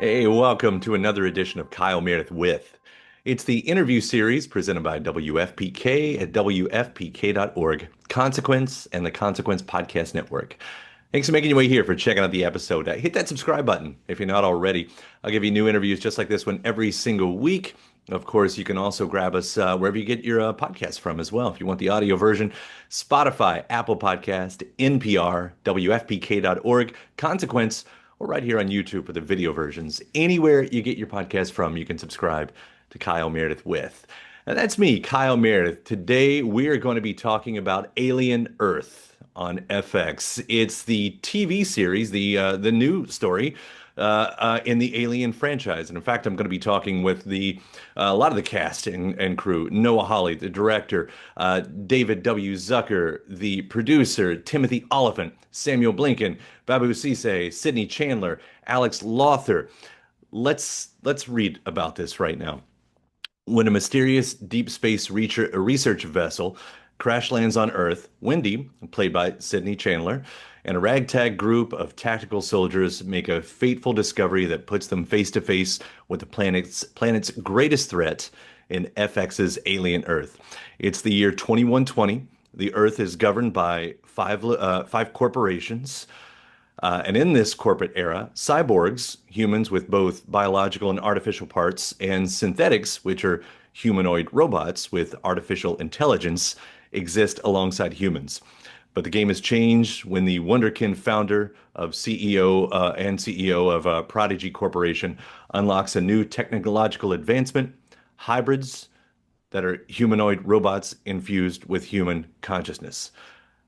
Hey, welcome to another edition of Kyle Meredith with. It's the interview series presented by WFPK at WFPK.org, Consequence, and the Consequence Podcast Network. Thanks for making your way here for checking out the episode. Hit that subscribe button if you're not already. I'll give you new interviews just like this one every single week. Of course, you can also grab us wherever you get your podcasts from as well. If you want the audio version, Spotify, Apple Podcast, NPR, WFPK.org, Consequence, or right here on YouTube for the video versions. Anywhere you get your podcast from, you can subscribe to Kyle Meredith with. And that's me, Kyle Meredith. Today we are going to be talking about Alien Earth on FX. It's the TV series, the new story in the Alien franchise. And in fact, I'm going to be talking with a lot of the cast and crew. Noah Hawley, the director, David W. Zucker, the producer, Timothy Olyphant, Samuel Blinkin, Babou Ceesay, Sidney Chandler, Alex Lawther. Let's read about this right now. When a mysterious deep space research vessel crash lands on Earth, Wendy, played by Sidney Chandler, and a ragtag group of tactical soldiers make a fateful discovery that puts them face to face with the planet's greatest threat in FX's Alien Earth. It's the year 2120. The Earth is governed by five corporations. And in this corporate era, cyborgs, humans with both biological and artificial parts, and synthetics, which are humanoid robots with artificial intelligence, exist alongside humans. But the game has changed when the Wunderkind founder of CEO of Prodigy Corporation unlocks a new technological advancement, hybrids that are humanoid robots infused with human consciousness.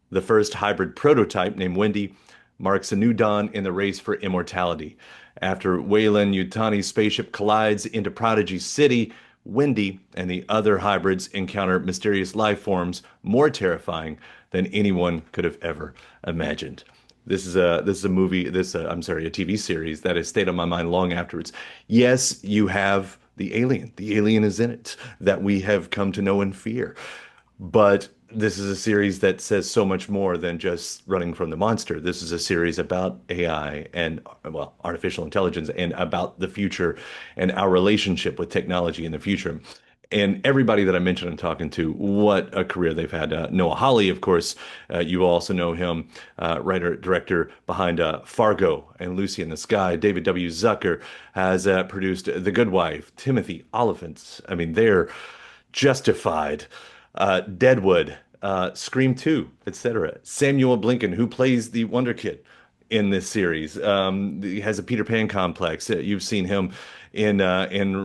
The first hybrid prototype, named Wendy, marks a new dawn in the race for immortality. After Weyland-Yutani's spaceship collides into Prodigy City, Wendy and the other hybrids encounter mysterious life forms more terrifying than anyone could have ever imagined. This is a movie, I'm sorry, a TV series that has stayed on my mind long afterwards. Yes, you have the alien. The alien is in it that we have come to know and fear. But this is a series that says so much more than just running from the monster. This is a series about AI and, well, artificial intelligence and about the future and our relationship with technology in the future. And everybody that I mentioned I'm talking to, what a career they've had. Noah Hawley, of course, you also know him, writer, director behind Fargo and Lucy in the Sky. David W. Zucker has produced The Good Wife, Timothy Olyphant. I mean, they're justified. Deadwood, Scream 2, etc. Samuel Blinkin, who plays the Wonder Kid in this series, he has a Peter Pan complex. You've seen him in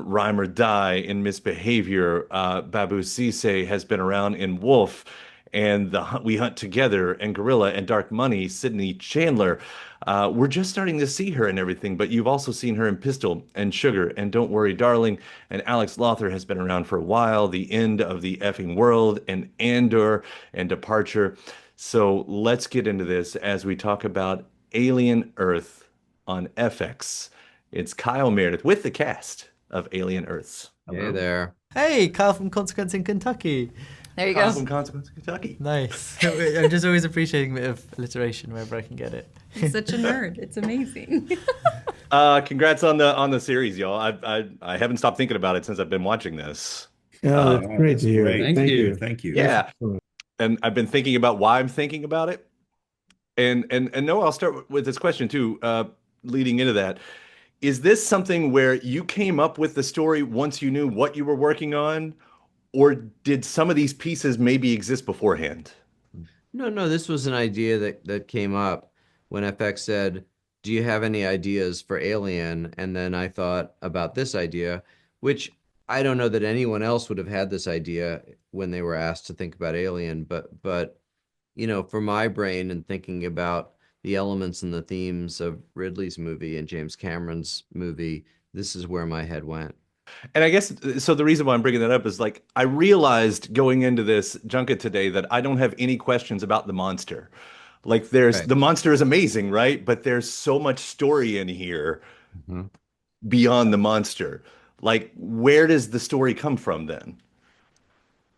Rhyme or Die, in Misbehavior. Babou Ceesay has been around in Wolf and We Hunt Together and Gorilla and Dark Money. Sidney Chandler. We're just starting to see her and everything, but you've also seen her in Pistol and Sugar and Don't Worry, Darling. And Alex Lawther has been around for a while. The End of the Effing World and Andor and Departure. So let's get into this as we talk about Alien Earth on FX. It's Kyle Meredith with the cast of Alien Earths. Hey Hello. there. Hey, Kyle from Consequence in Kentucky. There you Kyle go. from Consequence, Kentucky. Nice. I'm just always appreciating a bit of alliteration wherever I can get it. He's such a nerd. It's amazing. Congrats on the series, y'all. I haven't stopped thinking about it since I've been watching this. Oh, that's great to hear. Great. Thank Thank you. you. Thank you. Yeah, and I've been thinking about why I'm thinking about it. And Noah, I'll start with this question too, leading into that. Is this something where you came up with the story once you knew what you were working on, or did some of these pieces maybe exist beforehand? No, this was an idea that came up when FX said, "Do you have any ideas for Alien?" And then I thought about this idea, which I don't know that anyone else would have had this idea when they were asked to think about Alien, but for my brain and thinking about the elements and the themes of Ridley's movie and James Cameron's movie, this is where my head went. And I guess so. The reason why I'm bringing that up is like I realized going into this junket today that I don't have any questions about the monster. Like Right. the monster is amazing, right? But there's so much story in here Mhm. beyond the monster. Like, where does the story come from then?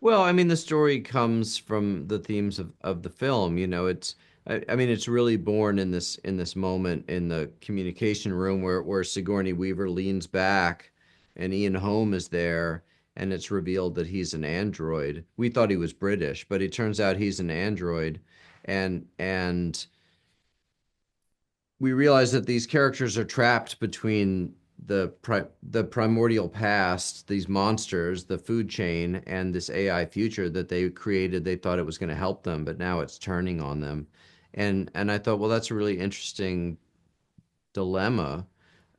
Well, I mean, the story comes from the themes of the film. It's I mean, it's really born in this moment in the communication room where Sigourney Weaver leans back and Ian Holm is there, and it's revealed that he's an android. We thought he was British, but it turns out he's an android, and we realize that these characters are trapped between the primordial past, these monsters, the food chain, and this AI future that they created. They thought it was going to help them, but now it's turning on them. And I thought, well, that's a really interesting dilemma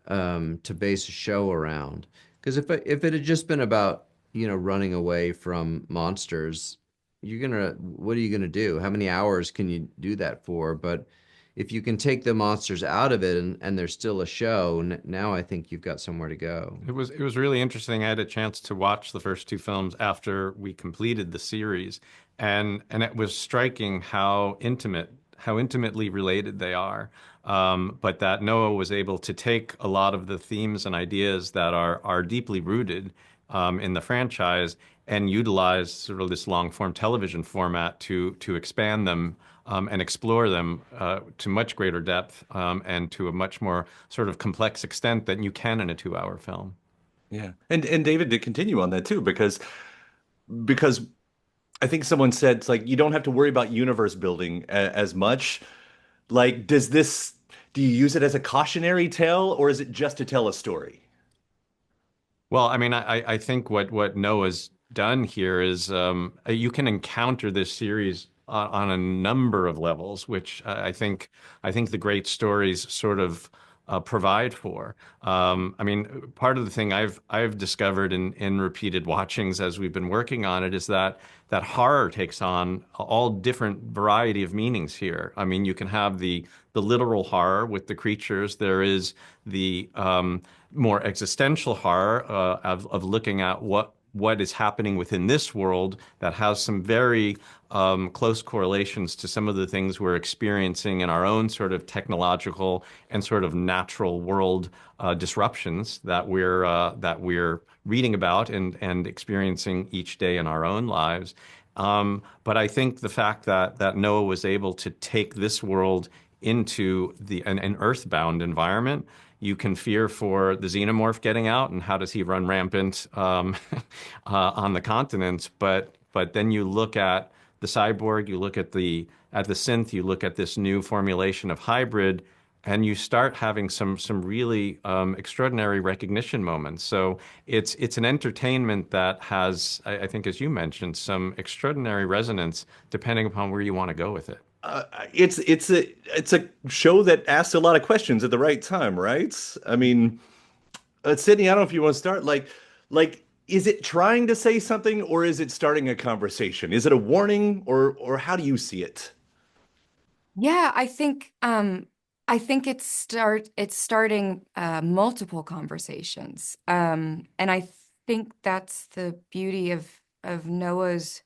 to base a show around. Because if it had just been about, running away from monsters, what are you gonna do? How many hours can you do that for? But if you can take the monsters out of it and there's still a show, now I think you've got somewhere to go. It was really interesting. I had a chance to watch the first two films after we completed the series, and it was striking how intimately related they are. But that Noah was able to take a lot of the themes and ideas that are deeply rooted in the franchise and utilize sort of this long form television format to expand them and explore them to much greater depth and to a much more sort of complex extent than you can in a 2-hour film. Yeah. And David, to continue on that too, because I think someone said it's like you don't have to worry about universe building as much. Like, do you use it as a cautionary tale, or is it just to tell a story? Well, I mean, I think what Noah's done here is you can encounter this series on a number of levels, which I think the great stories sort of provide for. I mean, part of the thing I've discovered in repeated watchings as we've been working on it is that horror takes on all different variety of meanings here. I mean, you can have the literal horror with the creatures. There is the more existential horror of looking at what is happening within this world that has some very close correlations to some of the things we're experiencing in our own sort of technological and sort of natural world disruptions that we're reading about and experiencing each day in our own lives. But I think the fact that Noah was able to take this world into an earthbound environment. You can fear for the xenomorph getting out and how does he run rampant on the continent. But then you look at the cyborg, you look at the synth, you look at this new formulation of hybrid, and you start having some really extraordinary recognition moments. So it's an entertainment that has, I think, as you mentioned, some extraordinary resonance depending upon where you want to go with it. It's a show that asks a lot of questions at the right time, right? I mean, Sydney, I don't know if you want to start. Like, is it trying to say something, or is it starting a conversation? Is it a warning, or how do you see it? Yeah, I think it's starting multiple conversations. And I think that's the beauty of Noah's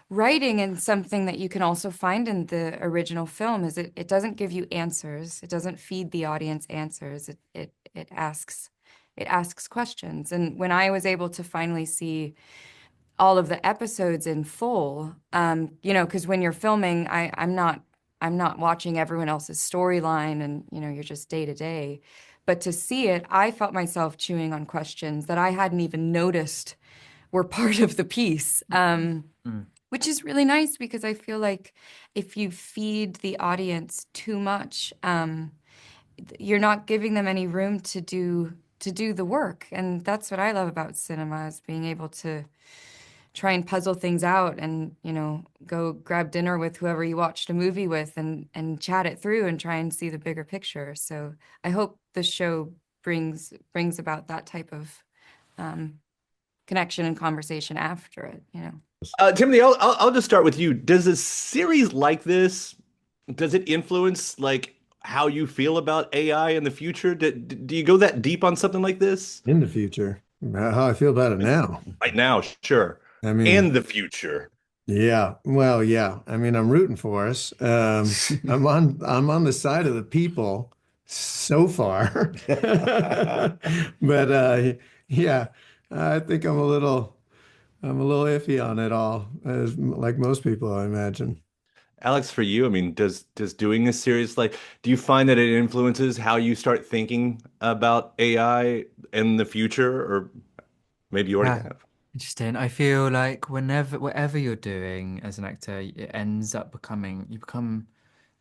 writing, and something that you can also find in the original film is it doesn't give you answers. It doesn't feed the audience answers. It asks questions. And when I was able to finally see all of the episodes in full, because when you're filming, I'm not watching everyone else's storyline, and you're just day to day. But to see it, I felt myself chewing on questions that I hadn't even noticed were part of the piece. Which is really nice, because I feel like if you feed the audience too much, you're not giving them any room to do the work. And that's what I love about cinema, is being able to try and puzzle things out and, go grab dinner with whoever you watched a movie with and chat it through and try and see the bigger picture. So I hope the show brings about that type of connection and conversation after it. Timothy, I'll just start with you. Does a series like this, does it influence like how you feel about AI in the future? Do you go that deep on something like this? In the future, how I feel about it now. Right now, sure. I mean, And the future. yeah, well, yeah. I mean, I'm rooting for us. I'm on the side of the people so far, but yeah, I think I'm a little iffy on it all, as like most people, I imagine. Alex, for you, I mean, does doing this series like, do you find that it influences how you start thinking about AI in the future, or maybe you already Yeah, have? interesting. I feel like whatever you're doing as an actor, it ends up becoming you become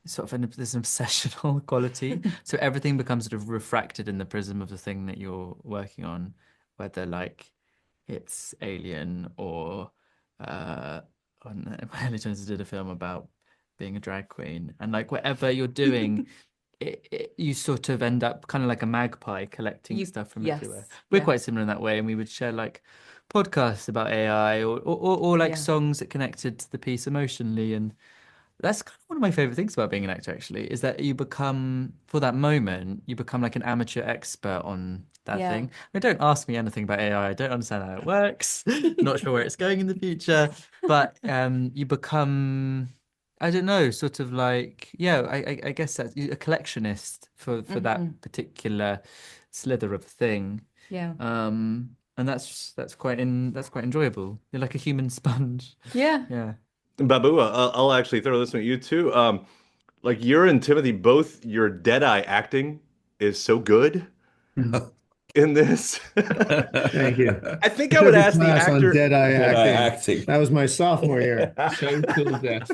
sort of there's an obsessional quality. So everything becomes sort of refracted in the prism of the thing that you're working on, whether like it's Alien or uh on Ellie Jones did a film about being a drag queen, and like whatever you're doing, you sort of end up kind of like a magpie collecting stuff from everywhere. Yes. We're Yeah. quite similar in that way, and we would share like podcasts about AI or like Yeah. songs that connected to the piece emotionally. And that's kind of one of my favorite things about being an actor, actually, is that you become, for that moment, you become like an amateur expert on that Yeah. thing. I mean, don't ask me anything about AI. I don't understand how it works. Not sure where it's going in the future, but you become, I don't know, sort of like, yeah, I guess that's a collectionist for that particular slither of a thing. Yeah. And that's quite enjoyable. You're like a human sponge. Yeah. Yeah. Babu, I'll actually throw this one at you too. Like you're and Timothy, both your Deadeye acting is so good in this. Thank you. I think I I would took a ask the class on actor. Deadeye Deadeye acting. acting. That was my sophomore year. Total death.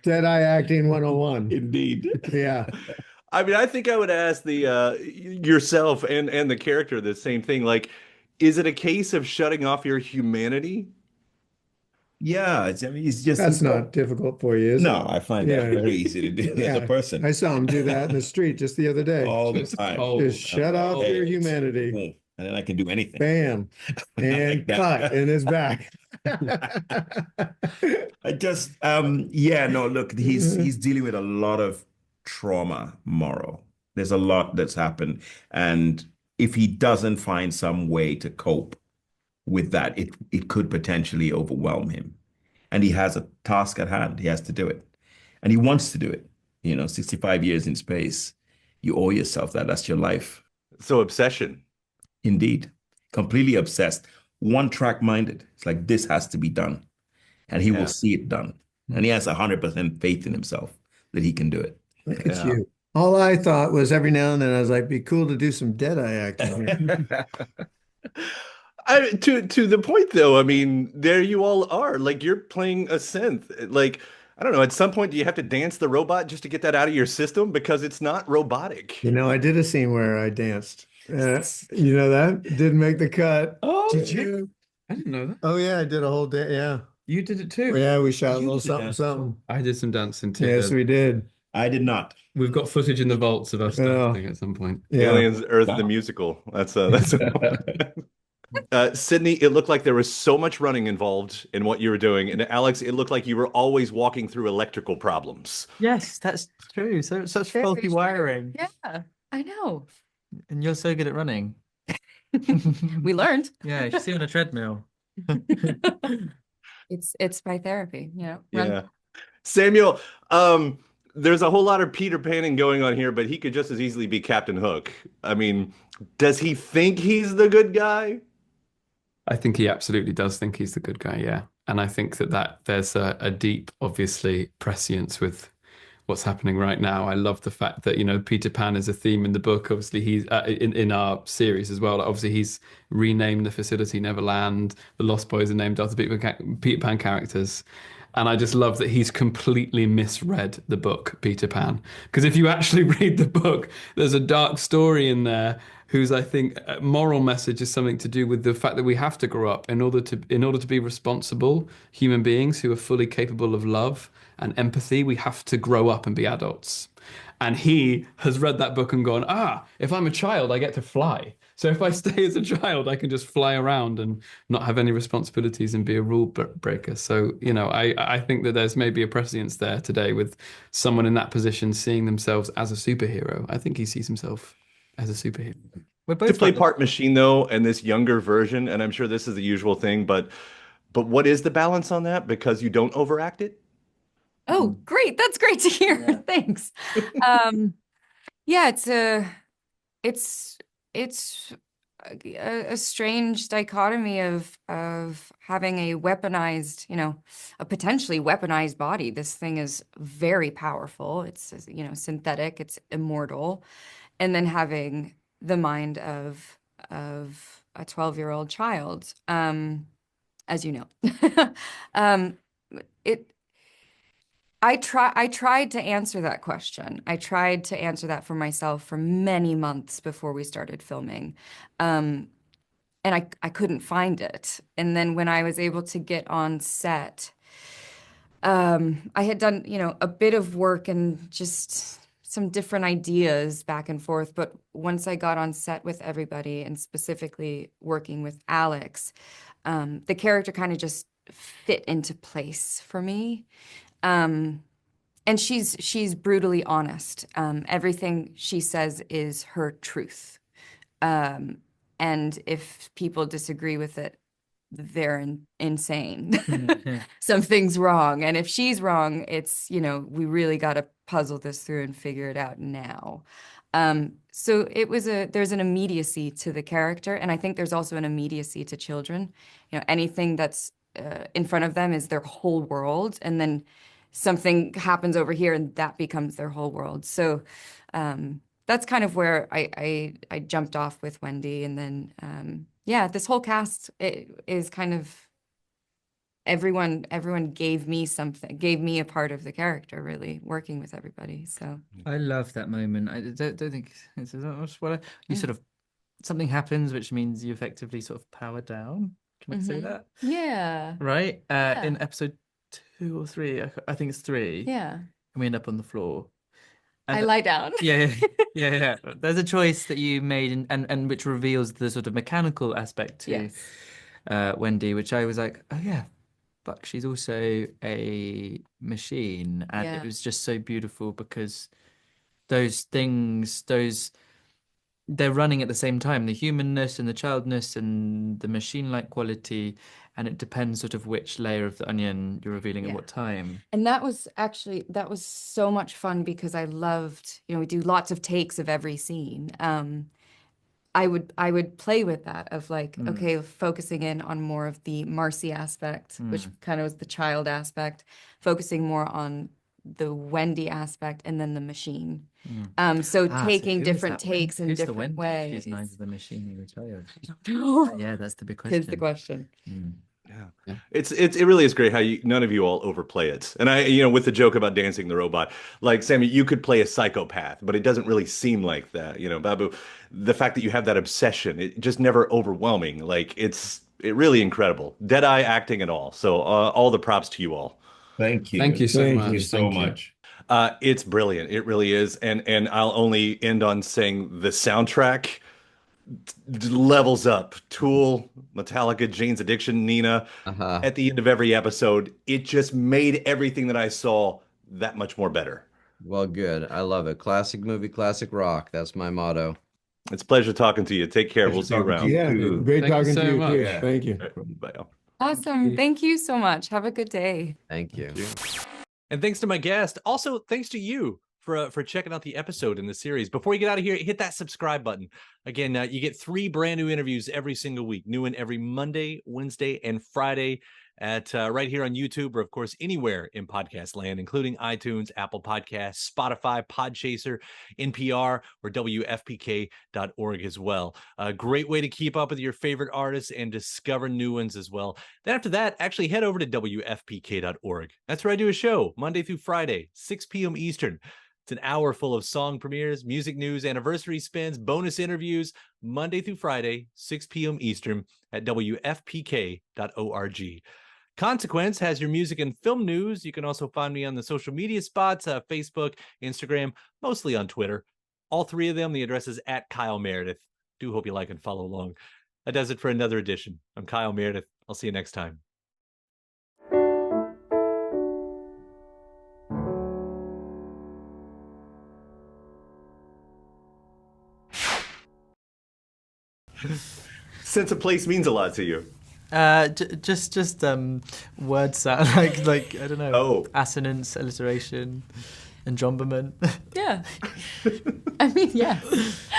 Deadeye acting 101. Indeed. Yeah. I mean, I think I would ask the yourself and the character the same thing. Like, is it a case of shutting off your humanity? Yeah, I mean, it's just That's not difficult for you, is it? no, I find that Yeah. very easy to do as a Yeah. person I saw him do that in the street just the other day. all the Just time. cold. Just shut off Hey, your humanity. boom, and then I can do anything. Bam. And Like that. cut in his back. I just yeah, no, look, he's dealing with a lot of trauma, moral. There's a lot that's happened. And if he doesn't find some way to cope with that, it could potentially overwhelm him. And he has a task at hand. He has to do it. And he wants to do it. 65 years in space. You owe yourself that. That's your life. So obsession. Indeed. Completely obsessed. One track minded. It's like this has to be done. And he Yeah. will see it done. And he has 100% faith in himself that he can do it. Look at Yeah. you. All I thought was every now and then I was like, be cool to do some Deadeye acting here. To the point though, I mean, there you all are. Like you're playing a synth. Like, I don't know, at some point do you have to dance the robot just to get that out of your system? Because it's not robotic. I did a scene where I danced. You know that? Didn't make the cut. Oh, Did you? I didn't know that. Oh yeah, I did a whole day. Yeah. You did it too. Yeah, we shot a You little did something, that. something. I did some dancing too. Yes, we did. I did not. We've got footage in the vaults of us Oh. dancing at some point. Yeah. Aliens, Earth, Wow. the musical. That's Sydney, it looked like there was so much running involved in what you were doing. And Alex, it looked like you were always walking through electrical problems. Yes, that's true. So such Very faulty true. wiring, Yeah. I know. and you're so good at running. We learned. Yeah, you should see on a treadmill. It's by therapy, run. Yeah. Samuel, there's a whole lot of Peter Panning going on here, but he could just as easily be Captain Hook. I mean, does he think he's the good guy? I think he absolutely does think he's the good guy, yeah. And I think that there's a deep, obviously, prescience with what's happening right now. I love the fact that, Peter Pan is a theme in the book. Obviously, he's in our series as well. Obviously, he's renamed the facility Neverland. The Lost Boys are named after Peter Pan characters. And I just love that he's completely misread the book, Peter Pan. Because if you actually read the book, there's a dark story in there whose, I think, moral message is something to do with the fact that we have to grow up in order to be responsible human beings who are fully capable of love and empathy. We have to grow up and be adults. And he has read that book and gone, if I'm a child, I get to fly. So if I stay as a child, I can just fly around and not have any responsibilities and be a rule breaker. So, I think that there's maybe a prescience there today with someone in that position seeing themselves as a superhero. I think he sees himself as a superhero. We're To both play like, part machine though, and this younger version, and I'm sure this is the usual thing, but what is the balance on that? Because you don't overact it? Oh, great. That's great to hear. Yeah. Thanks. Yeah, it's a strange dichotomy of having a weaponized, a potentially weaponized body. This thing is very powerful. It's, synthetic, it's immortal. And then having the mind of a 12-year-old child, as you know. I tried to answer that question. I tried to answer that for myself for many months before we started filming. And I couldn't find it. And then when I was able to get on set, I had done, a bit of work and just some different ideas back and forth. But once I got on set with everybody, and specifically working with Alex, the character kind of just fit into place for me. And she's brutally honest. Everything she says is her truth. And if people disagree with it, they're insane. Something's wrong. And if she's wrong, it's, we really got to puzzle this through and figure it out now. So there's an immediacy to the character. And I think there's also an immediacy to children. Anything that's in front of them is their whole world. And then something happens over here and that becomes their whole world. So that's kind of where I jumped off with Wendy. And then, this whole cast is kind of everyone gave me something, gave me a part of the character, really, working with everybody. So I love that moment. I don't think it's what you sort of, something happens, which means you effectively sort of power down. Can I say that? Yeah. Right? In episode 2 or 3, I think it's 3. Yeah. And we end up on the floor. And I lie down. Yeah. There's a choice that you made, and which reveals the sort of mechanical aspect to Wendy, which I was like, oh yeah, fuck, she's also a machine. And it was just so beautiful because those things, they're running at the same time, the humanness and the childness and the machine-like quality, and it depends sort of which layer of the onion you're revealing at what time. And that was so much fun because I loved, we do lots of takes of every scene. I would play with that of like, okay, focusing in on more of the Marcy aspect, which kind of was the child aspect, focusing more on the Wendy aspect, and then the machine. So taking different takes in different ways. She's neither the machine nor the child. Yeah, that's the big question. Here's the question. Yeah. It really is great how none of you all overplay it. And with the joke about dancing the robot, like Sammy, you could play a psychopath, but it doesn't really seem like that. Babou, the fact that you have that obsession, it just never overwhelming. Like it really incredible. Dead-eye acting and all. So all the props to you all. Thank you. Thank you so much. Thank you so much. It's brilliant. It really is. And I'll only end on saying the soundtrack levels up. Tool, Metallica, Jane's Addiction, Nina. At the end of every episode, it just made everything that I saw that much more better. Well, good. I love it. Classic movie, classic rock. That's my motto. It's a pleasure talking to you. Take care. We'll see you around. Yeah, great talking to you too. Thank you. Bye. Awesome. Thank you so much. Have a good day. Thank you. And thanks to my guest. Also, thanks to you for checking out the episode in the series. Before you get out of here, hit that subscribe button. Again, you get 3 brand new interviews every single week. New one every Monday, Wednesday, and Friday at right here on YouTube, or of course anywhere in podcast land, including iTunes, Apple Podcasts, Spotify, Podchaser, NPR, or WFPK.org as well. A great way to keep up with your favorite artists and discover new ones as well. Then after that, actually head over to WFPK.org. That's where I do a show Monday through Friday, 6 p.m. Eastern. It's an hour full of song premieres, music news, anniversary spins, bonus interviews, Monday through Friday, 6 p.m. Eastern at WFPK.org. Consequence has your music and film news. You can also find me on the social media spots, Facebook, Instagram, mostly on Twitter. All 3 of them, the address is at Kyle Meredith. Do hope you like and follow along. That does it for another edition. I'm Kyle Meredith. I'll see you next time. Sense of place means a lot to you. Just word sound like I don't know. Assonance, alliteration, enjambment. Yeah. I mean, yes.